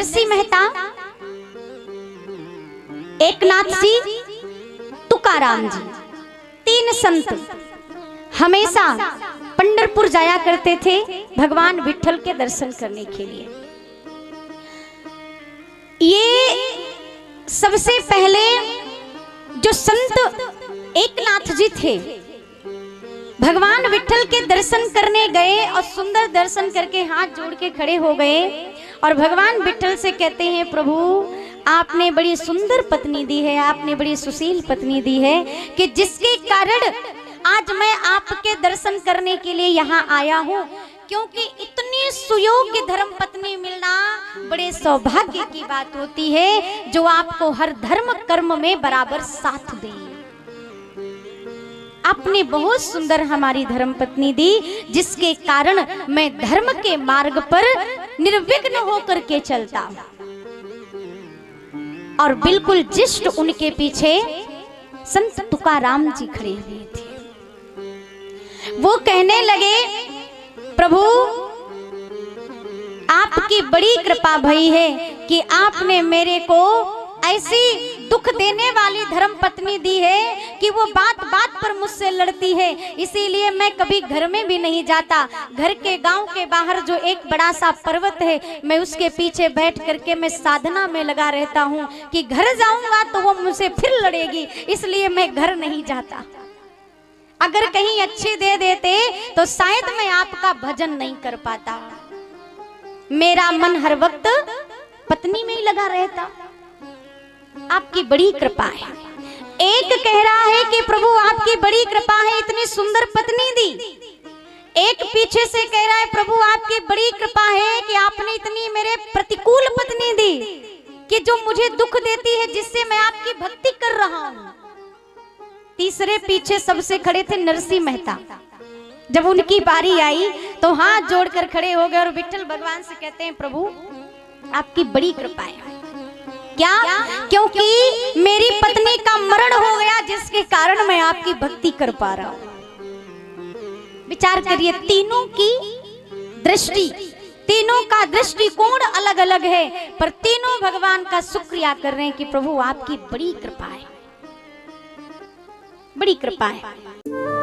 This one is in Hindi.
नरसिंह मेहता, एकनाथ जी, तुकाराम जी, तीन संत हमेशा पंढरपुर जाया करते थे भगवान विठल के दर्शन करने के लिए। ये सबसे पहले जो संत एकनाथ जी थे, भगवान विठल के दर्शन करने गए और सुंदर दर्शन करके हाथ जोड़ के खड़े हो गए और भगवान विठल से कहते हैं, प्रभु आपने बड़ी सुंदर पत्नी दी है, आपने बड़ी सुशील पत्नी दी है कि जिसके कारण आज मैं आपके दर्शन करने के लिए यहाँ आया हूँ, क्योंकि इतनी सुयोग्य धर्म पत्नी मिलना बड़े सौभाग्य की बात होती है, जो आपको हर धर्म कर्म में बराबर साथ दे। आपने बहुत सुंदर हमारी धर्म पत्नी दी, जिसके कारण मैं धर्म के मार्ग पर निर्विघ्न होकर के चलता। और बिल्कुल जिष्ट उनके पीछे संत तुकाराम जी खड़े हुए थे। वो कहने लगे, प्रभु आपकी बड़ी कृपा भई है कि आपने मेरे को ऐसी दुख देने वाली धर्म पत्नी दी है कि वो बात बात पर मुझसे लड़ती है, इसीलिए मैं कभी घर में भी नहीं जाता। घर के गांव के बाहर जो एक बड़ा सा पर्वत है, मैं उसके पीछे बैठ करके मैं साधना में लगा रहता हूँ कि घर जाऊंगा तो वो मुझसे फिर लड़ेगी, इसलिए मैं घर नहीं जाता। अगर कहीं अच्छे दे देते तो शायद मैं आपका भजन नहीं कर पाता। मेरा मन हर वक्त पत्नी में ही लगा रहता। आपकी बड़ी कृपा है। एक कह रहा है कि प्रभु आपकी बड़ी कृपा है, इतनी सुंदर पत्नी दी। एक पीछे से कह रहा है, प्रभु आपकी बड़ी कृपा है कि आपने इतनी मेरे प्रतिकूल पत्नी दी कि जो मुझे दुख देती है, जिससे मैं आपकी भक्ति कर रहा हूं। तीसरे पीछे सबसे खड़े थे नरसिंह मेहता। जब उनकी बारी आई तो हाथ जोड़कर खड़े हो गए और विठल भगवान से कहते हैं, प्रभु आपकी बड़ी कृपा है। क्या? क्योंकि मेरी पत्नी का मरण हो गया, जिसके कारण मैं आपकी भक्ति कर पा रहा हूं। विचार करिए, तीनों की दृष्टि, तीनों का दृष्टिकोण अलग अलग है, पर तीनों भगवान का शुक्रिया कर रहे हैं कि प्रभु आपकी बड़ी कृपा है, बड़ी कृपा है।